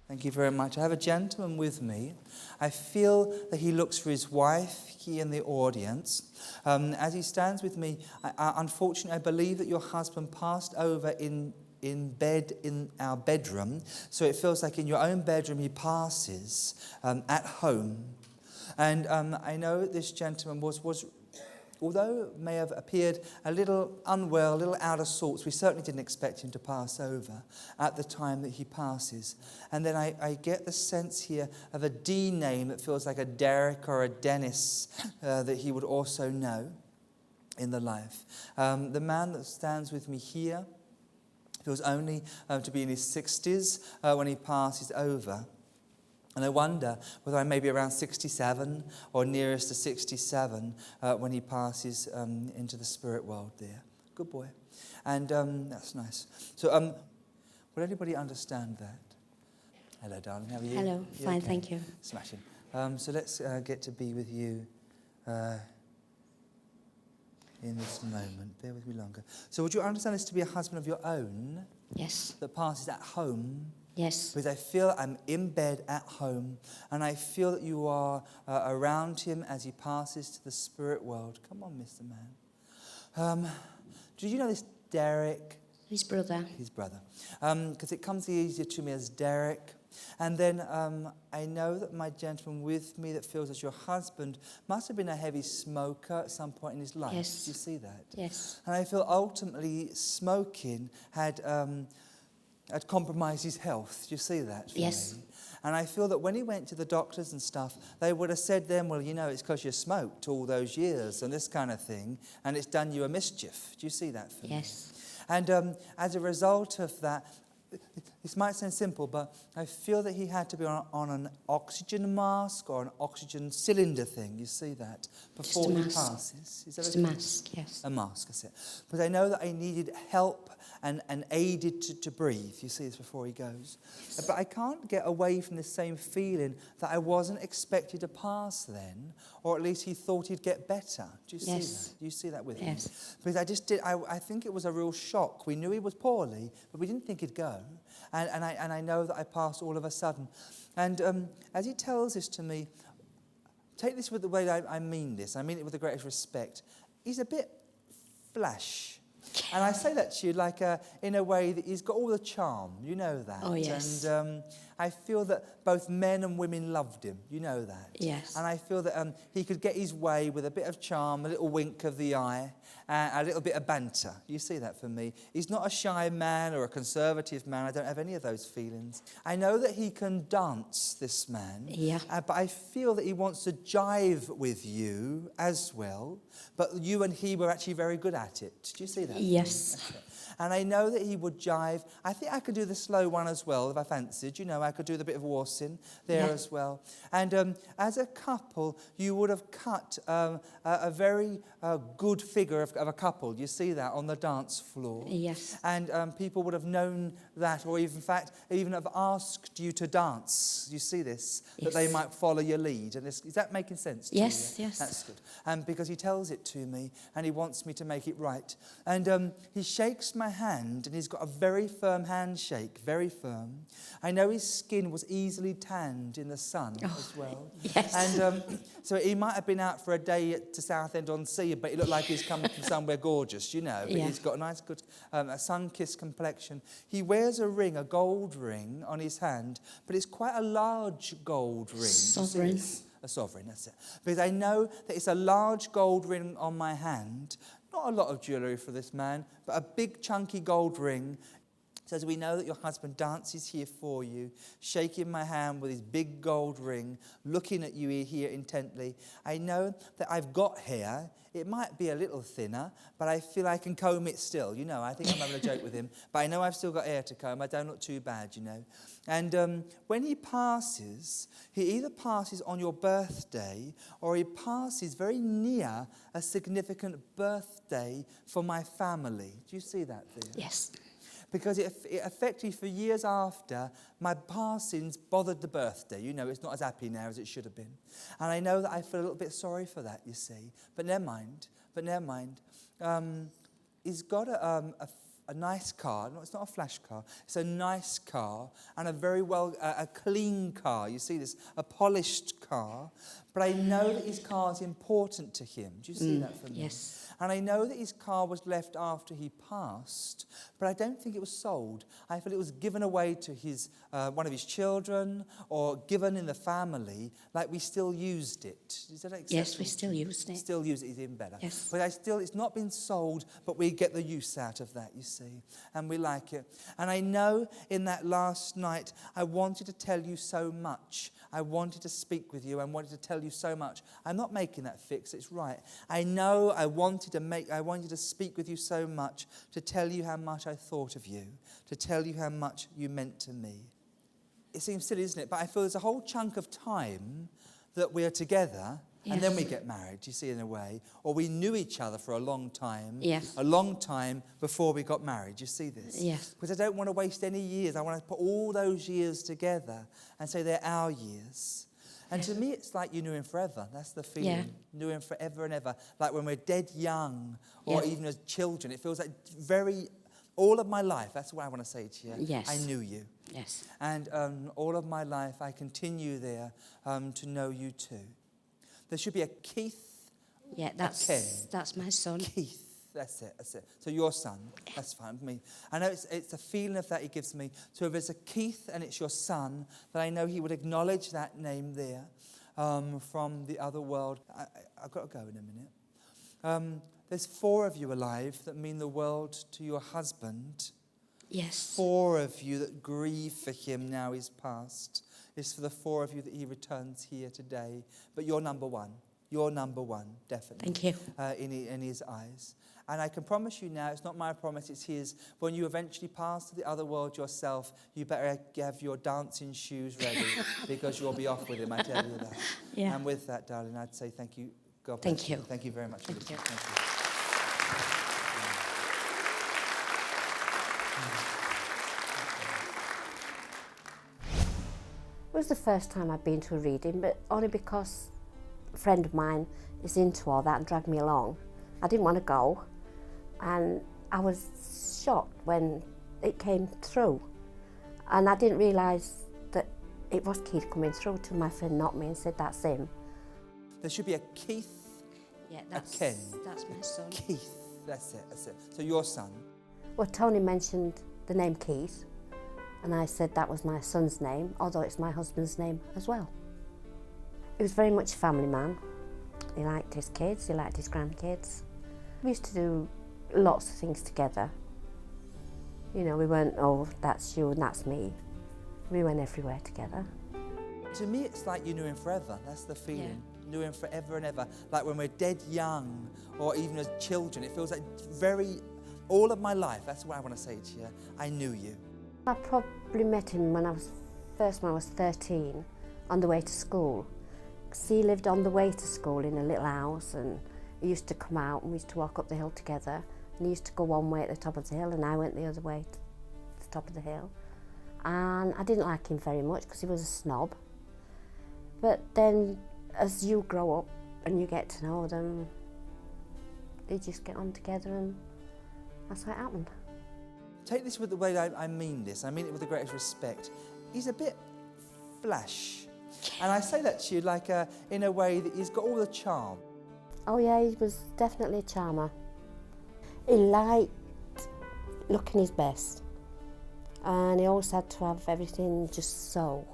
Thank you very much. I have a gentleman with me. I feel that he looks for his wife here in the audience. As he stands with me, unfortunately, I believe that your husband passed over in bed in our bedroom. So it feels like in your own bedroom he passes at home. And I know this gentleman was, although may have appeared a little unwell, a little out of sorts, we certainly didn't expect him to pass over at the time that he passes. And then I get the sense here of a D name that feels like a Derek or a Dennis that he would also know in the life. The man that stands with me here feels only to be in his 60s when he passes over. And I wonder whether I may be around 67 or nearest to 67 when he passes into the spirit world there. Good boy. And that's nice. So would anybody understand that? Hello, darling. How are you? Hello. You Fine, okay? thank you. Smashing. So let's get to be with you in this moment. Bear with me longer. So would you understand this to be a husband of your own? Yes. That passes at home? Yes. Because I feel I'm in bed at home, and I feel that you are around him as he passes to the spirit world. Come on, Mr. Man. Did you know this Derek? His brother. His brother. Because it comes easier to me as Derek. And then I know that my gentleman with me that feels as your husband must have been a heavy smoker at some point in his life. Yes. Do you see that? Yes. And I feel ultimately smoking had compromised his health. Do you see that? Yes. Me? And I feel that when he went to the doctors and stuff, they would have said then, well, you know, it's because you smoked all those years and this kind of thing, and it's done you a mischief. Do you see that for me? Yes. And as a result of that, this might sound simple, but I feel that he had to be on an oxygen mask or an oxygen cylinder thing. You see that? Before he passes. Is that Just okay? a mask, yes. A mask, that's it. But I know that I needed help and aided to breathe. You see this before he goes. Yes. But I can't get away from the same feeling that I wasn't expected to pass then, or at least he thought he'd get better. Do you see that? Do you see that with me? Yes. Because I think it was a real shock. We knew he was poorly, but we didn't think he'd go. And I know that I passed all of a sudden. And as he tells this to me, take this with the way I mean this. I mean it with the greatest respect. He's a bit flash. And I say that to you like in a way that he's got all the charm. You know that. Oh, yes. And I feel that both men and women loved him. You know that. Yes. And I feel that he could get his way with a bit of charm, a little wink of the eye, a little bit of banter. You see that for me. He's not a shy man or a conservative man. I don't have any of those feelings. I know that he can dance, this man. Yeah. But I feel that he wants to jive with you as well. But you and he were actually very good at it. Do you see that? Yes. And I know that he would jive. I think I could do the slow one as well if I fancied. You know, I could do the bit of waltzing there as well. And as a couple, you would have cut a very good figure of a couple. You see that on the dance floor. Yes. And people would have known that, or even, in fact, even have asked you to dance. You see this? Yes. That they might follow your lead. And is that making sense to you? Yes, yes. That's good. Because he tells it to me, and he wants me to make it right. And he shakes my hand, and he's got a very firm handshake, very firm. I know his skin was easily tanned in the sun as well. Yes. And so he might have been out for a day to Southend-on-Sea, but he looked like he's coming from somewhere gorgeous, you know. But he's got a nice, good, a sun-kissed complexion. He wears a ring, a gold ring, on his hand, but it's quite a large gold ring. Sovereign. A sovereign, that's it. Because I know that it's a large gold ring on my hand. Not a lot of jewellery for this man, but a big chunky gold ring. So as we know that your husband dances here for you, shaking my hand with his big gold ring, looking at you here intently. I know that I've got hair. It might be a little thinner, but I feel I can comb it still. You know, I think I'm having a joke with him. But I know I've still got hair to comb. I don't look too bad, you know. And when he passes, he either passes on your birthday or he passes very near a significant birthday for my family. Do you see that there? Yes. Because it effectively, for years after, my passings bothered the birthday. You know, it's not as happy now as it should have been. And I know that I feel a little bit sorry for that, you see. But never mind. He's got a nice car. No, it's not a flash car. It's a nice car and a a clean car. You see this, a polished car. But I know that his car is important to him. Do you see that for me? Yes. And I know that his car was left after he passed, but I don't think it was sold. I feel it was given away to his one of his children or given in the family, like we still used it. Is that acceptable? Yes, we still used it. Still use it, is even better. Yes. But it's not been sold, but we get the use out of that, you see, and we like it. And I know in that last night, I wanted to tell you so much. I wanted to speak with you. I wanted to tell you so much. I'm not making that fix. It's right. I know I wanted to speak with you so much, to tell you how much I thought of you, to tell you how much you meant to me. It seems silly, isn't it? But I feel there's a whole chunk of time that we are together, and then we get married, you see, in a way. Or we knew each other for a long time. Yes. A long time before we got married. You see this? Yes. Because I don't want to waste any years. I want to put all those years together and say they're our years. And to me, it's like you knew him forever. That's the feeling. Yeah. Knew him forever and ever. Like when we're dead young, or even as children. It feels like all of my life, that's what I want to say to you. Yes. I knew you. Yes. And all of my life, I continue there to know you too. There should be a Keith. Yeah, that's my son. Keith. That's it. So your son, that's fine with me. I know it's a feeling of that he gives me. So if it's a Keith and it's your son, then I know he would acknowledge that name there from the other world. I've got to go in a minute. There's 4 of you alive that mean the world to your husband. Yes. 4 of you that grieve for him now he's passed. It's for the 4 of you that he returns here today. But you're number 1. You're number 1, definitely. Thank you. In his eyes. And I can promise you now, it's not my promise, it's his. When you eventually pass to the other world yourself, you better have your dancing shoes ready because you'll be off with him, I tell you that. Yeah. And with that, darling, I'd say thank you. God bless Thank you. Thank you very much. Thank you. Thank you. It was the first time I'd been to a reading, but only because a friend of mine is into all that and dragged me along. I didn't want to go, and I was shocked when it came through. And I didn't realise that it was Keith coming through till my friend knocked me and said, that's him. There should be a Keith, Yeah, a Ken. That's my son. Keith, that's it. So your son. Well, Tony mentioned the name Keith, and I said that was my son's name, although it's my husband's name as well. He was very much a family man. He liked his kids, he liked his grandkids. We used to do lots of things together. You know, we weren't, oh, that's you and that's me. We went everywhere together. To me, it's like you knew him forever. That's the feeling. Yeah. Knew him forever and ever. Like when we're dead young, or even as children. It feels like all of my life, that's what I want to say to you. I knew you. I probably met him when I was 13, on the way to school. 'Cause he lived on the way to school in a little house, and he used to come out and we used to walk up the hill together. And he used to go one way at the top of the hill and I went the other way to the top of the hill. And I didn't like him very much because he was a snob. But then as you grow up and you get to know them, they just get on together, and that's how it happened. Take this with the way I mean this. I mean it with the greatest respect. He's a bit flash. And I say that to you like in a way that he's got all the charm. Oh yeah, he was definitely a charmer. He liked looking his best, and he always had to have everything just so.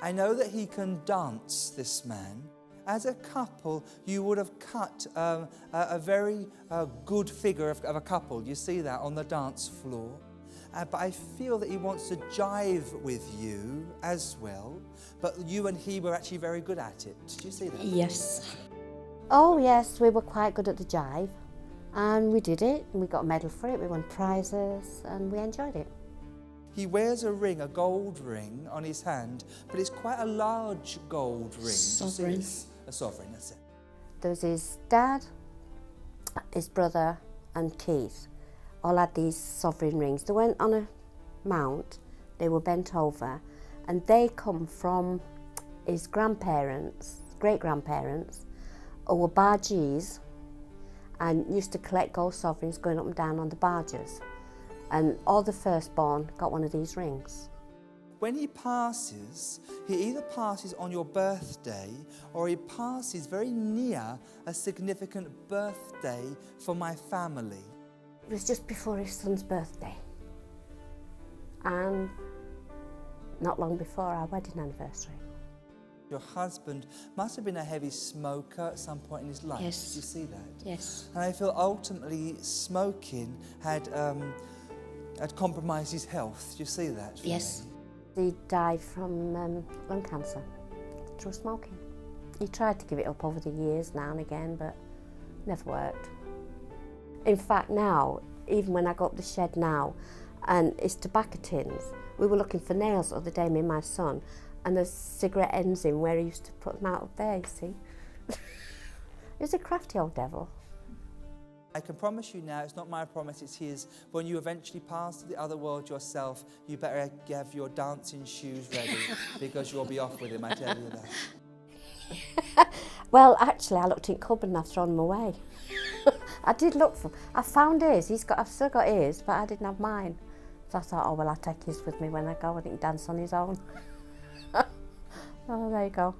I know that he can dance, this man. As a couple, you would have cut a very good figure of a couple. You see that on the dance floor. But I feel that he wants to jive with you as well. But you and he were actually very good at it. Did you see that? Yes. Oh yes, we were quite good at the jive, and we did it, and we got a medal for it, we won prizes, and we enjoyed it. He wears a ring, a gold ring, on his hand, but it's quite a large gold ring. Sovereign. A sovereign, that's it. There was his dad, his brother, and Keith. All had these sovereign rings. They went on a mount, they were bent over, and they come from his grandparents, great-grandparents, who were bargees and used to collect gold sovereigns going up and down on the barges. And all the firstborn got one of these rings. When he either passes on your birthday or he passes very near a significant birthday for my family. It was just before his son's birthday. And not long before our wedding anniversary. Your husband must have been a heavy smoker at some point in his life. Yes. Did you see that? Yes. And I feel ultimately smoking had compromised his health. Do you see that? Yes. He died from lung cancer through smoking. He tried to give it up over the years now and again, but never worked. In fact, now, even when I go up the shed now, and it's tobacco tins, we were looking for nails the other day, me and my son, and there's cigarette ends in where he used to put them out up there, you see. He's a crafty old devil. I can promise you now, it's not my promise, it's his. When you eventually pass to the other world yourself, you better have your dancing shoes ready because you'll be off with him, I tell you that. Well, actually, I looked in the cupboard and I've thrown them away. I did look for I found his. I've still got his, but I didn't have mine. So I thought, oh, well, I'll take his with me when I go and he can dance on his own. Oh, there you go.